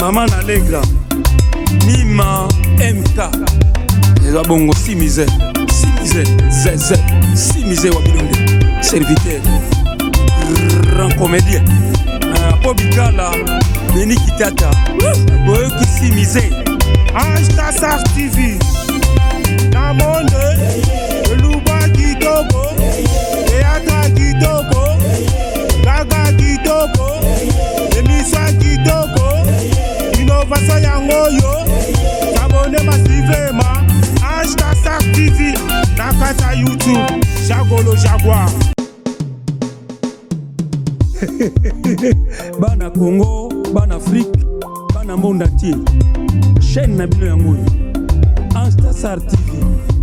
Maman Allegra, Mima MK, les abongos si misère, zézé, si misère wabilonde, serviteur, grand comédien, Bobigala, Beni Kitata, Oyoki si misère, Ange Tassar TV, la monde, Luba Kitoko, Théâtre Kitoko, Gaga Kitoko, Emisa Kitoko, Innovation Yangoyo, abonné massivement, Ange Tassar TV, Nakata YouTube, Jagolo Jaguar. Bana Congo, Bana Afrique, Bana monde entier. Chaîne Nabilo Yangoyo, Ange Tassar TV,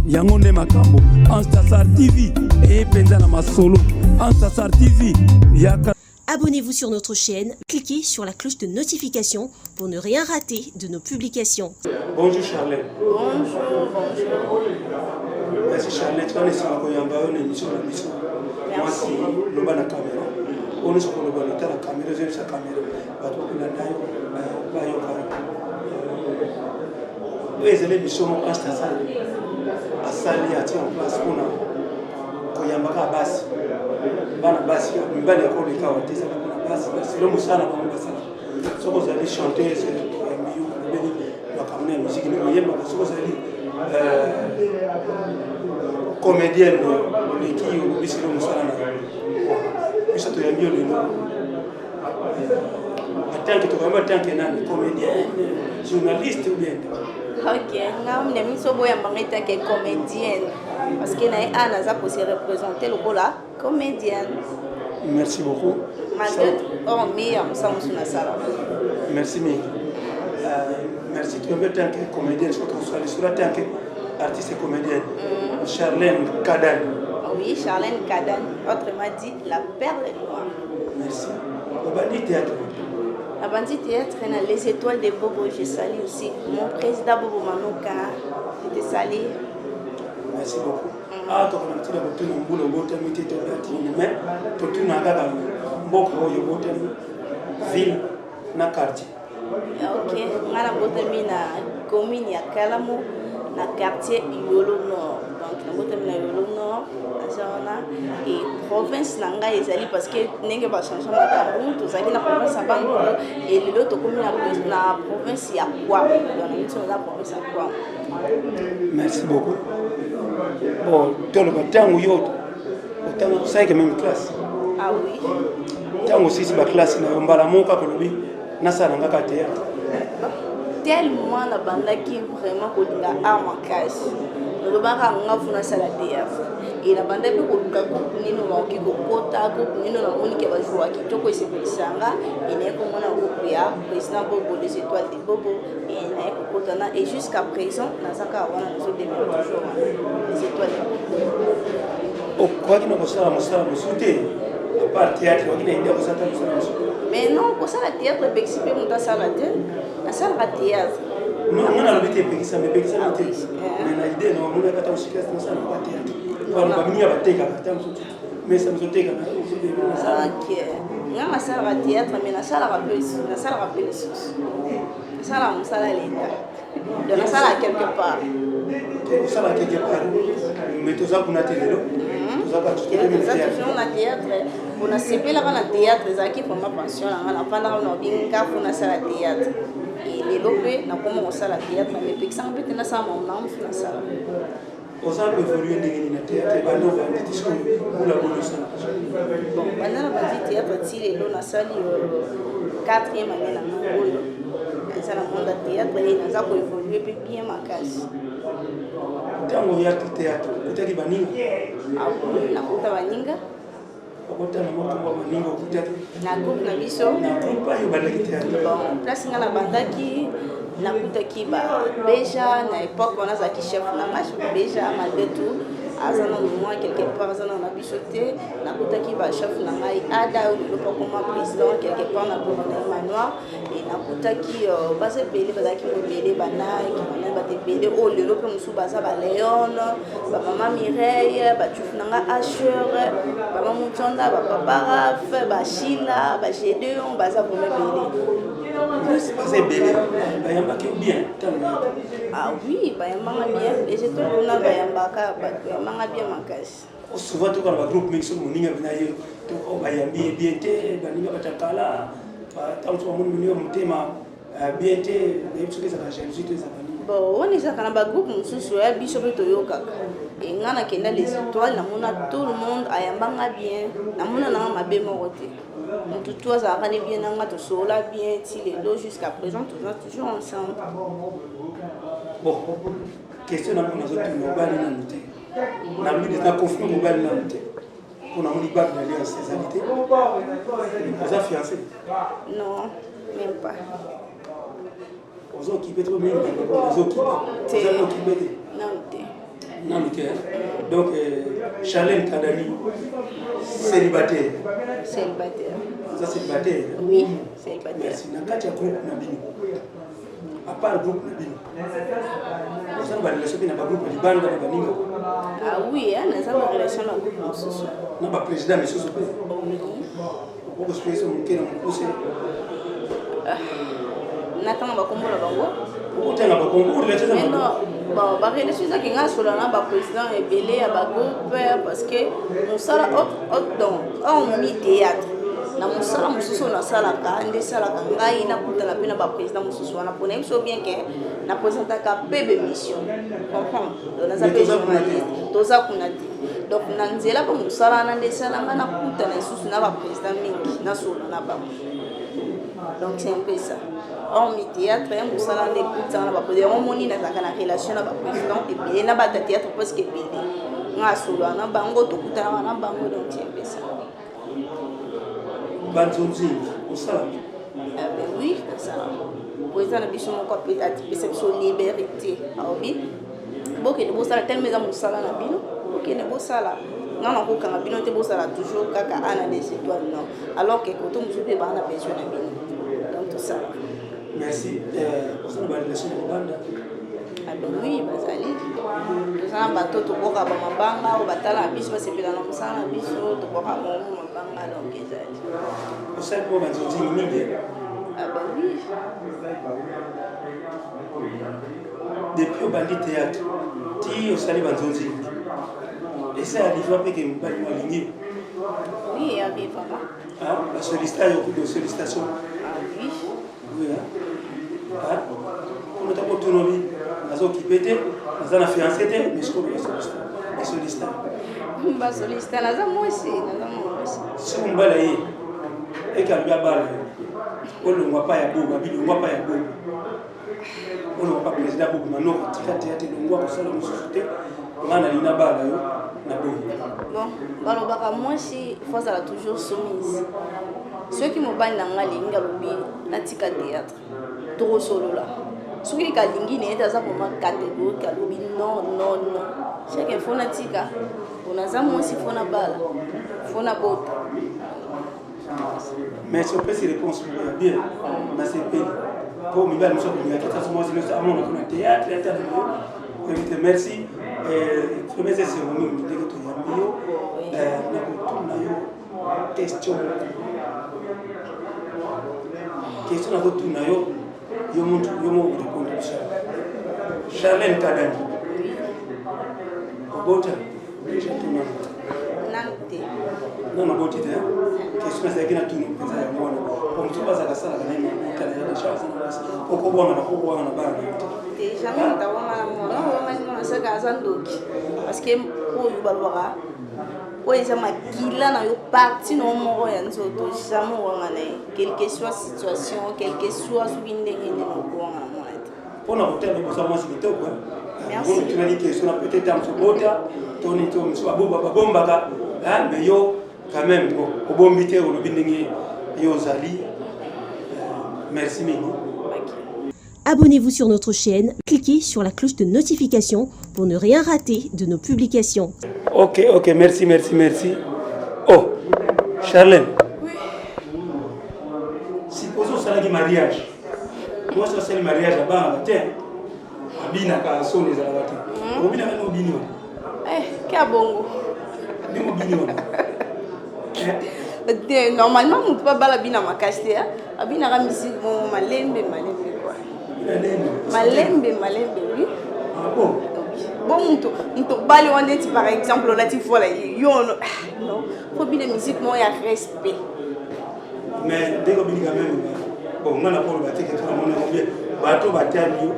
Yangonde Makambo, Ange Tassar TV, et Pendana Masolo, Ange Tassar TV, Yaka. Abonnez-vous sur notre chaîne, cliquez sur la cloche de notification pour ne rien rater de nos publications. Bonjour Charlène. Bonjour. Merci Charlène, tu vas laisser une émission de la mission. Moi, c'est le bas de la caméra. On est sur le bas de la caméra, j'ai sa caméra. Les émissions ont un station à salir à tirer en place pour nous. Koyambaka basi, bana basi, mbali ya kole kawa tesa bana basi, c'est le musala kwa mbasala. Soko zali chanter, c'est mieux, beni wakamna musique ni yemba, soko zali comédienne, qui au bisi le musala na. Bisa to yambio le no. Attends que tu vas attendre que nani comédien, journaliste ou bien. Ok, nous avons mis une comédienne parce que Anna a se représenter le rôle comédienne. Merci beaucoup. Merci Mike. Merci tu es tant que comédienne, surtout sur la tant que artiste et comédienne. Charlène Kadan. Oui, Charlène Kadan, autrement dit la perle noire. Merci. On va dire théâtre. La bandit théâtre, les étoiles de Bobo, je salue aussi. Mon président Bobo Manouka, je te salue. Merci beaucoup. Ah, tu as dit que tu as un boulot, tu as mis tes mais tu as beaucoup de ville, na quartier. Ok, on a la commune à Kalamo, na quartier Yolo Nord. Donc, na Yolo Nord, et province nanga ezali parce que ndenge ba changer makambo tozali na province ya Bandundu et lelo tokomi na province ya Kwa. Donc na province ya Kwa. Merci beaucoup. Bon, tout le temps où yo autant 5 même classe. Ah oui. Tango 6 ba classe na mbala moka kolobi na sala ngaka théâtre. Tellement la bandaki vraiment ko dinga amakasi. Le baka ngafuna sala théâtre. Et la bande peut nino qui kokota ko nino na moni ke ba jouer ki toko esebisanga et ne ko mona ko ya président Bobo les étoiles de Bobo et na ko kotana et jusqu'à présent na saka wana nous toujours les étoiles de Bobo. O quoi qui nous sera musuté à part théâtre on a idée ko ça mais non ko sala théâtre participer muta sala théâtre non on a l'habitude de ça mais na idée non on a kata usikia na sala théâtre. Mais ça nous a ok. Nga masala théâtre mais na sala rappel source. Sala musala l'État. De la sala quelque part. Sala quelque part. Mais tout ça pour na télé. Tout ça pas tout na théâtre. Pour na sepela na théâtre zaki pour ma pension na pendant na binga pour na sala théâtre. Et les lopé na comment on sala théâtre mais pexan peut na sala mon nom na sala. On a évolué dans le théâtre et on va dire discours pour la bonne chose. Bon, maintenant on va dire théâtre tiré l'on a sali 4e année na Mongolie. Ça la monde théâtre et on a évolué bien ma case. Dans le théâtre, tu as dit baninga. Ah oui, na kuta baninga. Okota na moko baninga okuta. Na groupe na biso. Na groupe pas yo balaki théâtre. Bon, place ngala bandaki nakutaki ba beja na époque on a zaki chef na match beja malgré tout azana moi quelque part azana na bichoté nakutaki ba chef na ngai ada ou pas comme président quelque part na groupe na manoir et nakutaki base belé bazaki belé bana qui ba te belé o lelo pe musu baza ba Léon ba maman Mireille ba tuf na nga Asher ba maman Mutonda ba papa Raf ba Sheila ba Gédéon baza pour me belé C'est pas belé. Bayamba qui bien. Ah oui, bayamba bien. Les étoiles on a bayamba bien makasi. Souvent tout quand le groupe mix on ninga binayo to bayambi bien té baninga batakala tant que mon minio mutema bien té ebisuke za jalousie to za bani. Bon, on est dans un groupe mususu ya biso to yoka. Et ngana kenda les étoiles namona tout le monde ayambanga bien. Namona na mabe morote. Tout toi ça va bien nanga to sola bien ti les deux jusqu'à présent tous toujours ensemble. Bon, question na mona zotu mobali na muté. Na midi na conflit mobali na muté. On a mon libat d'aller en césalité. Vous avez fiancé? Non, même pas. Vous avez occupé trop bien. Vous avez occupé. Non, donc, Charlène Kadani, célibataire. Célibataire. Vous êtes célibataire? Oui, célibataire. Merci. Dans le groupe Nabino. À part le groupe Nabino. Vous avez une relation avec le groupe Libanda Nabaninga? Ah oui, nous avons une relation avec le groupe Soso. Nous avons un président, M. Soso. Oui. Pourquoi est-ce que vous avez un conseil? Nathan va combattre le bango. Pourquoi tu as un concours? Mais non. Bon, bah je suis qui nga sur la président et belé à ba groupe parce que on sala on mi théâtre. Na mon sala mususu na sala ka ande sala ka ngai na kuta na pena ba président mususu na pona biso bien que na présenter ka bébé mission. Comprends? Donc na zape journaliste. Toza kunati. Donc na nzela ba musala na ndesala nga na kuta na susu na ba président mingi na solo na ba. Donc c'est un peu ça. On mi théâtre, on s'en rend compte, on va poser un moni dans la relation avec le président et puis on a battu théâtre parce que puis on a solo, on a bango tout le temps, on a bango donc c'est un peu ça. Banzonzi, on s'en oui, ça. Le président a dit que mon corps peut-être c'est sur liberté. Ah oui. Bon que ne bosse la telle maison musala na bino, ok ne bosse la. Non non quand bino te bosse la toujours kaka ana des étoiles non. Alors que quand on se fait bana besoin na bino. Donc tout ça. Merci. Vous avez une relation avec Banda? Ah ben oui, bazali. Nous avons un bateau to boka ba mabanga o batala biso se pela na musala biso to boka mo mabanga donc ezali. Vous savez comment Banzonzi mingi? Ah ben oui. Depuis au bandit théâtre, tu au sali Banzonzi. Et ça arrive après que nous parlions en ligne. Oui, il arrive papa. Ah, la sollicitation, de sollicitation. Ah oui. Oui, hein? Comme tu as autonomie, nous avons occupé, nous avons fiancé, mais je connais la sollicitation. Bah sollicitation, nous avons aussi. Si on va aller, et qu'il y a balle, on ne voit pas y boum, on ne voit pas y boum. On ne voit pas président boum, maintenant, théâtre, on voit que ça nous société, on a une balle, na boum. Bon, balobaka moi si faut ça toujours soumise. Ceux qui m'ont banni dans la ligne galobi natika théâtre trop solo là. Ceux qui kalingi n'est pas pour ma catégorie galobi non. Chaque fois natika on a ça moi si faut na balle. Faut na botte. Mais si on peut se répondre bien dans ces pays. Pour me dire, nous sommes venus à moi, c'est à mon théâtre, merci. Premier c'est mon nom, dès que tu as mis, question. Question à tout nayo, yo montre, yo mo répondre. Charlène Kadani. Obota, déjà tout le monde. Non, non, bon, question c'est que na tout nous pensa ya mwana. Pour tout pas à sala na ina kana ya chance na ko bona na ko bona na bana. Déjà on ta wana mwana, on ma saka zandoki. Parce que o yubalwaka. O ezama kila na yo parti no moko ya nzoto jamais wangana. Quelle que soit situation, quel que soit subindenge ne ko wangana mwana. Pour na hotel mais ça moi c'est kitoko. Merci. Tu m'as dit que sur peut-être un peu bota, Tony Tom soit bombaka. Ah mais yo quand même au bon bité au bindenge yo zali. Merci Mimi. Abonnez-vous sur notre chaîne, cliquez sur la cloche de notification pour ne rien rater de nos publications. Ok, merci. Oh, Charlène. Oui. Supposons que c'est un mariage. Moi, c'est le mariage là-bas, Abina ka sonne les alabati. Obina ka obini. Kia bongo. Ni obini. Normalement, on ne peut pas balayer dans ma casse-tête. Abina la musique, malembe, quoi. Malembe, oui. Ah bon? Bon, on te balaye, par exemple, là, tu vois, non, faut bien la musique, moi, il y a respect. Mais dès qu'on dit quand même, bon, on a pas le bâti que tout le monde a bien. Bateau, bâti à Lyon.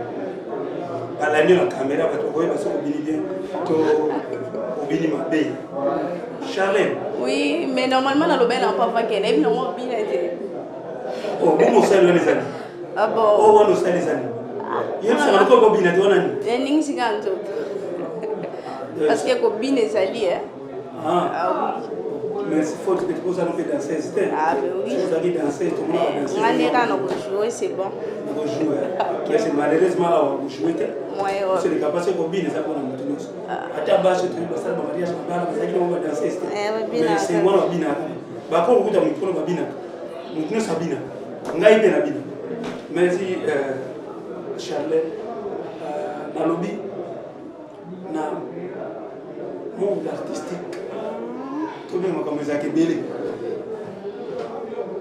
À l'année, la caméra, bateau, vous voyez, parce qu'on dit bien, au Binima Bay. Charlène. Oui, mais normalement, dans le bain, on n'a pas qu'elle est, non, bien été. Oh, bon, on sait les années. Ah bon? Oh, on sait les années. Il y a un peu de bien, on a dit. Il y a une chose. Parce que Kobine est allé, hein? Ah oui. Mais il faut que tu poses un peu danser. Ah, mais oui. Vous allez danser, tout le monde va danser. On a jouer, c'est bon. On va jouer. Mais c'est malheureusement, vous jouez. C'est le capacité de Kobine, ça qu'on a maintenant. À ta base, tu vas passer le mariage, on va danser. Mais c'est moi, on va bien. Bah, quand vous avez un micro, on va bien. Nous sommes bien. On a bien. Merci, Charlène. Dans le lobby, dans le monde artistique. Tout le monde a commencé à bêler.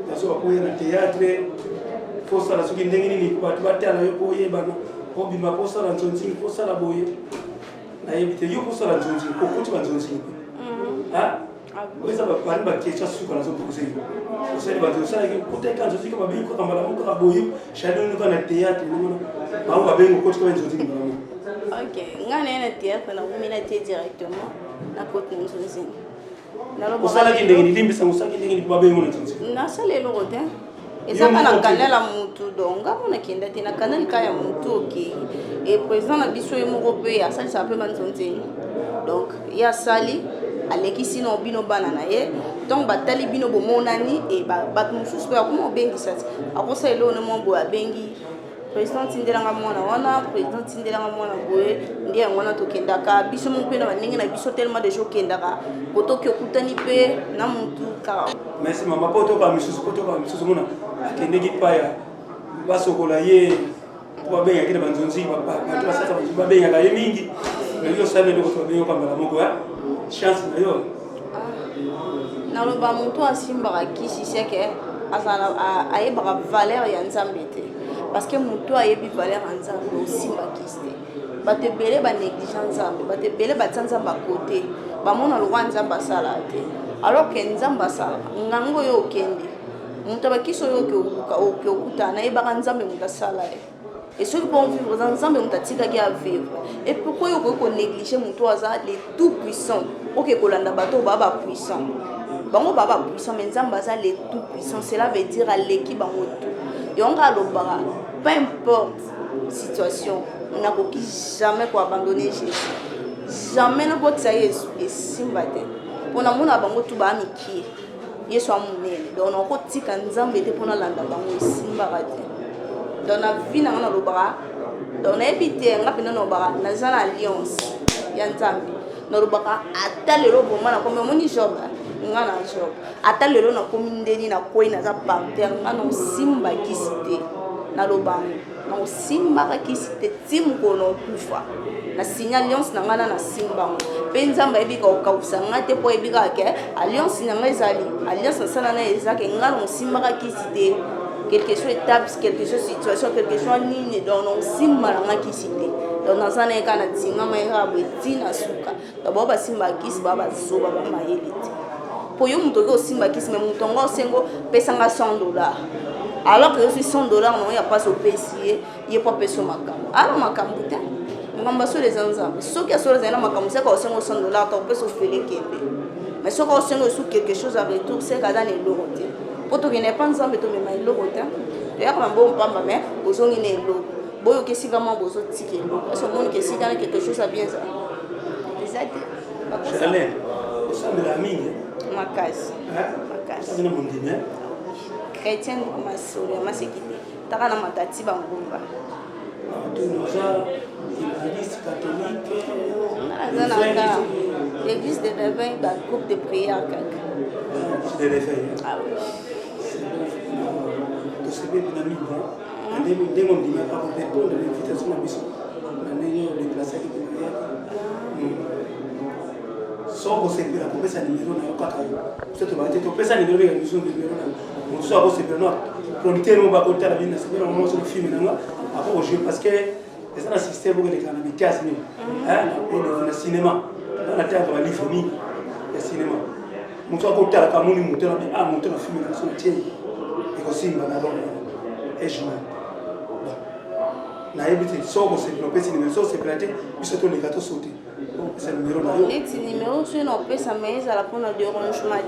Parce qu'on a un théâtre, il faut que ça soit une dingue, il faut que ça soit une dingue, il faut que ça soit une dingue, il faut que ça soit une dingue. Il faut que ça soit une dingue, il faut que ça soit une dingue. Ah? Oui, ça va parler de question sur la zone pour vous. Vous savez, ça, peut-être quand je dis que ma vie, quand on va boyer, chacun nous donne un théâtre, on va bien au coach comme une zone. Ok, on a un théâtre, on a un directement, à côté de nous. Usala kindenge ndimbi sangusa kindenge ndibabe ngona tsinzi na sale lo rote ezaka na kanela mutu donga mona kenda tena kanela kaya mutu oki et président na biso ye moko pe ya sali ça peut manzonzeni donc ya sali aleki sino bino bana na ye donc batali bino bomonani et bat mususu pe akoma bengi sati akosa elo ne mo bo abengi président tindelanga mwana wana président tindelanga mwana boye ndiye ngwana to kendaka biso mo pe na baningi na biso tellement de jours kendaka kotoki okutani pe na mutu ka merci mama poto ka misusu mona akendeki paya basokola ye kwa benga kile banzonzi papa bato sasa babenga ka ye mingi ndio sana ndio kwa benga kama la moko ya chance na yo na lo ba mutu asimba kisi seke azala ayeba valeur ya nzambete parce que mutu ayebi valeur ya nzambe osimba kiste bato ebele banéglige nzambe bato ebele batia nzambe akote bamona lokwa nzambe asala te alors que nzambe asala ngango oyo okende moto abakisi oyo okokutana nayebaka nzambe moto asala ye et soki mpo vivre za nzambe moto atikaki avivre et pourquoi oyo okoki konéglige moto aza le tout puissant oke kolanda bato oyo baa bapuissant bango baa bapuissant mais nzambe aza le tout puissant cela veut dire aleki bango tout yonga alobaka peu importe situation on n'a jamais abandonner Jésus. Jamais ne peut ça Yesu esimba te. Pona mona bango tu ba miki. Yesu amunene. Donc on ko tika nzambe te pona landa bango esimba te. Dans la vie na na lobara. Dans na ebite ngapena no bara na zana alliance ya nzambe. Na lobaka atalelo bomba na comme moni job. Ngana job. Atalelo na komindeni na koi na za parterre ngana simba kisite. Na lobango. Na simba kisite timu kono kufa. Na signa alliance na ngana na simba penza mbayebi ka okausa ngate po ebika ke alliance na ngezali alliance na sana na ezake ngana simba ka kisite quelque chose étape quelque chose situation quelque chose nini donc on simba na ngakisite donc na sana ekana tinga maira betina suka d'abord ba simba kisi baba zoba ba mayelite po yo muto ko simba kisi mais muto ngo sengo pesanga $100 alors que je suis $100 non il y a pas au pesier il y a pas peso makambo alors makambo te ngamba so les ensemble so qui a so les na makambo c'est ko sengo $100 ka peso fele kembe mais so ko sengo sous quelque chose à retour c'est kada ne lorote poto ki ne pas ensemble to me mai lorote to ya kama bon pamba mais ozongi ne lo boyo ke sika mo bozo tike lo so mon ke sika quelque chose à bien ça exact Charlène au sein de la mine makasi ça vient mon dîner chrétien comme solo ma sekite takana matati bangumba tout nous a l'église catholique l'église de réveil dans groupe de prière de réveil ah oui tout ce que nous avons dit dès mon dîner par répondre à l'invitation à mission on est déplacé avec prière soko sepela kopesa numéro na kaka soto ba te topesa numéro ya biso numéro na mosusu ako sepela no producteur mo ba kotala bina sepela mo so film nanga ako jouer parce que c'est un système où les gens habitent à cinéma dans le cinéma dans la terre de la livre le cinéma moto akotala kamuni moto na moto na film na so tie et aussi mbana donc et je na ebite soko sepela pesa numéro so sepela te biso to les gâteaux sautés c'est numéro na yo net numéro sur no pesa mais à la pona de rangement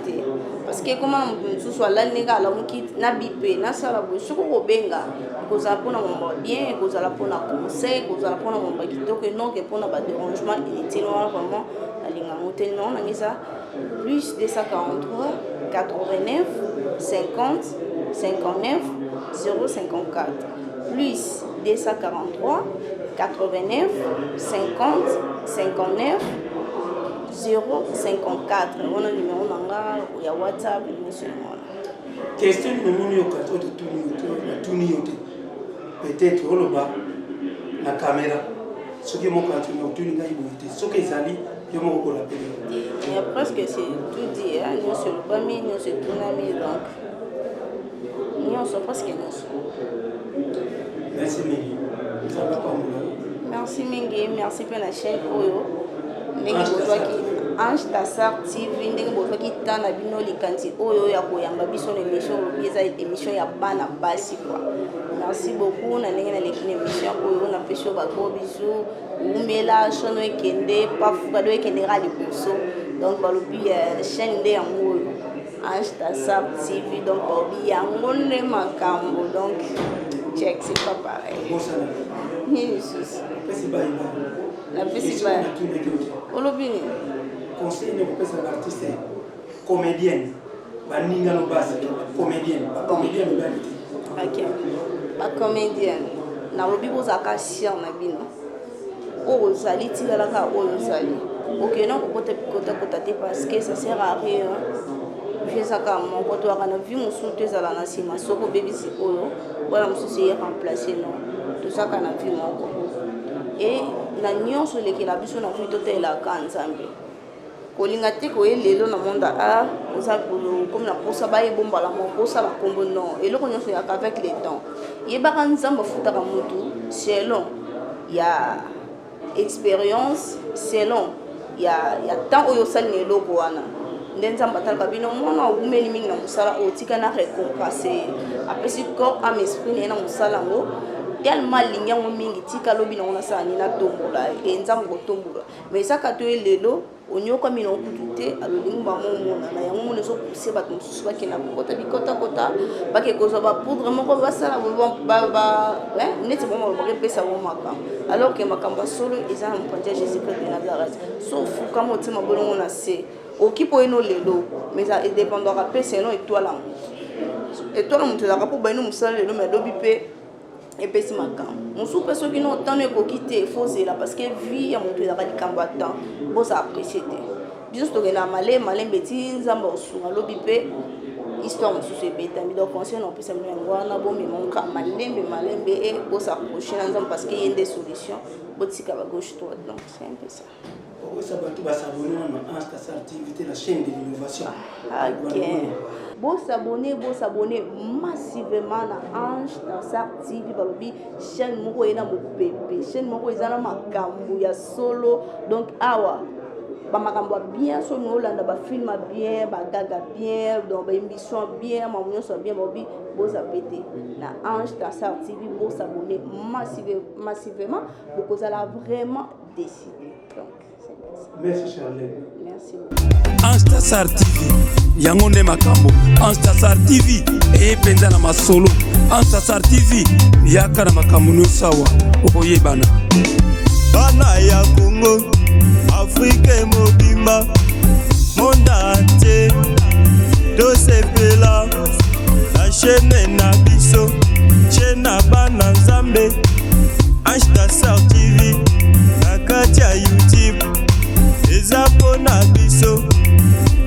parce que comment on soit là nega la muki na bipe na sala bo soko ko benga ko za pona mo bien ko za la pona conseil ko za la pona mo ba kitoko non que pona ba dérangement inutile vraiment alinga motel non na ngisa plus 243 89 50 59 054 plus 243 89 50 59 054. On a numéro nanga ya WhatsApp monsieur moi. Question numéro yo kato de tuni peut-être on ba na caméra. Ce qui mon kato no tuni ngai boité. Ce qui ezali yo mo ko rappeler. Il y a presque c'est tout dit hein, nous sur le premier nous c'est tout ami donc. Nous sommes presque nous. Merci Mingi. Ça va pas moi. Merci Mingi, merci pour la chaîne Oyo. Ndenge bozwa ki Ange Tassar TV ndenge bozwa ki tana bino likanzi Oyo ya koyamba biso na émission eza émission ya bana basi quoi. Merci beaucoup na ndenge na lekine émission Oyo na pesho ba gros bisous. Umela chono ekende pafuka do ekende rali boso. Donc balobi chaîne de yango Ange Tassar TV donc balobi yango ne makambo donc check c'est pas pareil. Jesus. La festival. Olobini. Conseil de professeur artiste comédienne. Baninga no basi comédienne. Comédienne banité. OK. Ba comédienne. Na lobi bozaka sien na bino. O ozali tikala ka o ozali. OK non ko kota te parce que ça sert à rien. Jesaka mon koto akana vi musu tezala na sima soko bebisi oyo wala musu se remplacer non. Tout ça kana vi moko. Et na nyonso lekela biso na vi totela ka nzambe kolinga te ko elelo na monde a oza comme na posa ba ebomba la mo posa la kombo non eloko nyonso ya avec le temps yebaka nzambe futaka mutu selon ya expérience selon ya temps oyo sali eloko wana ndenza mbatalaka bino mona ogumeli mingi na musala otika na récompenser apesi corps âme esprit na musala ngo tellement linyango mingi tika lobi na ona sani na tombola enza ngo tombola mais saka to lelo onyoka mino kutute alolinga momona na yango mona so pousser ba mususu bakena kota bikota kota bake kozo ba poudre moko basala ba neti bon ba repesa mo maka alors que makamba solo eza na mpanja Jésus Christ de Nazareth so fuka motima bolongo na se okipo eno lelo mais ça dépendra pe sinon étoile mutu la kapo ba eno musala lelo mais dobi pe et puis c'est macan mon soupe ceux qui n'ont tant de quitter faut c'est là parce que vie à mon tour là combattant bon ça apprécier juste que na malé beti nzamba osunga lobi pe histoire musu se beta mi donc conseil on peut se mettre ngwana bon mais mon ka malembe et bon ça prochain nzamba parce qu'il y a des solutions botika ba gauche droite donc c'est un peu ça. Ça va tout s'abonner à Ange Tassar TV, la chaîne de l'innovation. OK. Bon s'abonner massivement à Ange Tassar TV balobi chaîne moko ena mo bébé chaîne moko ezana makambo ya solo donc awa ba makambo bien so no landa ba film bien ba gaga bien donc ba émission bien ma munyo so bien bobi bo zapete na Ange Tassar TV bo s'abonner massivement pour que ça la vraiment décidé donc merci Charlène. Merci. Ange Tassar TV yango nde makambo Ange Tassar TV penza na masolo Ange Tassar TV yaka na makambo no sawa okoyebana bana ya Congo Afrique mobimba monde entier tosepela la chaîne na biso chaîne na bana nzambe Ange Tassar TV na kati ya YouTube eza pona biso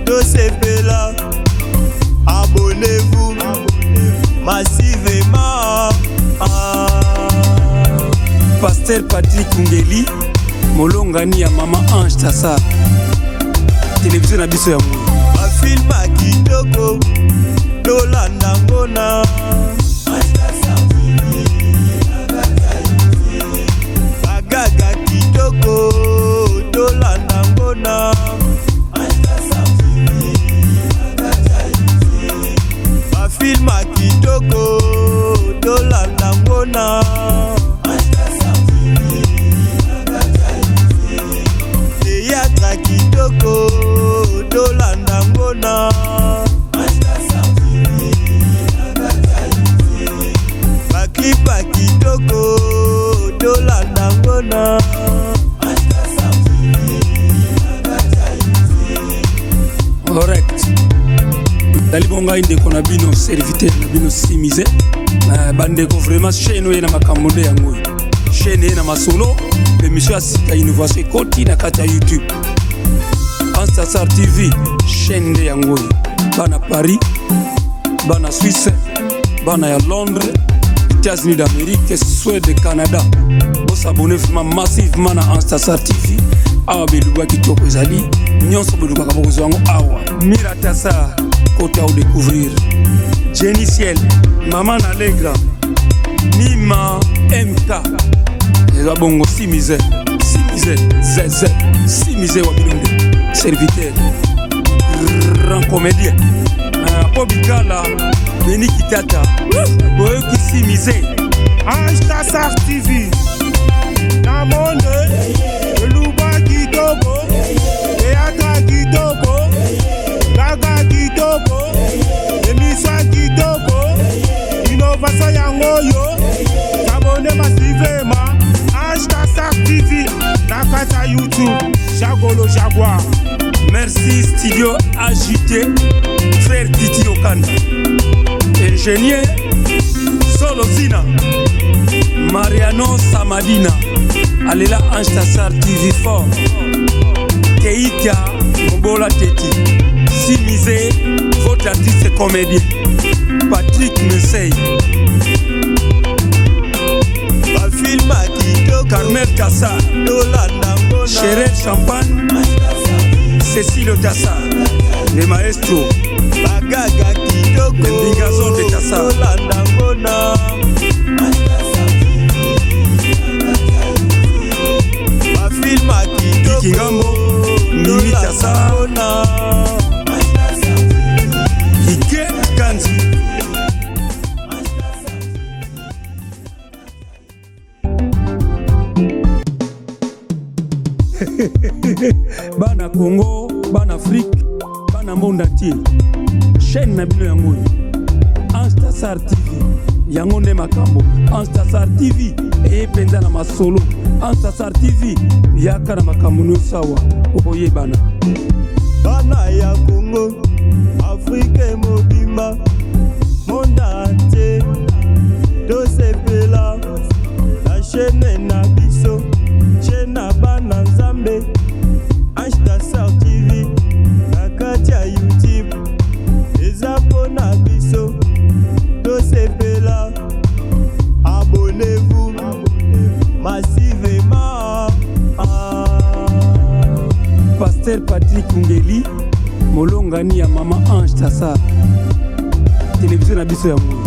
tosepela abonnez-vous massivement Pasteur Patrick Ngeli molongani ya mama Ange Tassar télévision na biso ya ngoi bafilma kitoko tolanda ngona bagaga kitoko tolanda ngona bafilma kitoko tolanda ngona théâtre kitoko tolanda ngona baklipa kitoko tolanda ngona correct dali bonga indeko na bino serviteur na bino simise bandeko vraiment chaîne oyo na makambo nde yango chaîne ye na masolo émission ya sika innovation ekoti na kati ya YouTube Anstasar TV chaîne nde yango oyo bana Paris bana Suisse bana ya Londres États-Unis d'Amérique Suède Canada bosabone vraiment massivement na Anstasar TV awa beluba kitoko ezali nyonso belubaka bokozwa yango awa Miratasa côté à découvrir Jenny Ciel Maman Allegra Nima MK les abongo Simise Zeze Simise Wabilonde serviteur grand comédien Pobikala Neni Kitata Boyoki Simise Anstasar TV na monde Eluba kitoko Théâtre kitoko Gaga kitoko Émission kitoko Innovation yangoyo S'abonner massivement Anstasar TV na kata YouTube Jagolo Jaguar. Merci Studio AJT Frère Titi Okanda Ingénieur Solozina Mariano Samadina Alela Anstasar TV fort Keita Mobola Teti Simise votre artiste comédien Patrick Messey bafilma kitoko Carmel Kassa tolanda ngona Chéret Champagne Cécile Tassa le maestro bagaga kitoko le bingazon de Tassa tolanda ngona bafilma kitoko Kikingambo Mimi Tassa Ike Kanzi bana Congo bana Afrique bana monde entier chaîne na bino yango Anstasar TV yango nde makambo Anstasar TV epenza na masolo Anstasar TV yaka na makambo nyonso awa okoyebana bana ya Congo Afrique mobimba monde entier tosepela la chaîne na biso chaîne na bana Nzambe Anstasar TV na kati ya YouTube eza mpona biso tosepela abonnez-vous massivement Pasteur Patrick Ngeli molongani ya Mama Ange Tassa télévision na biso ya Mungu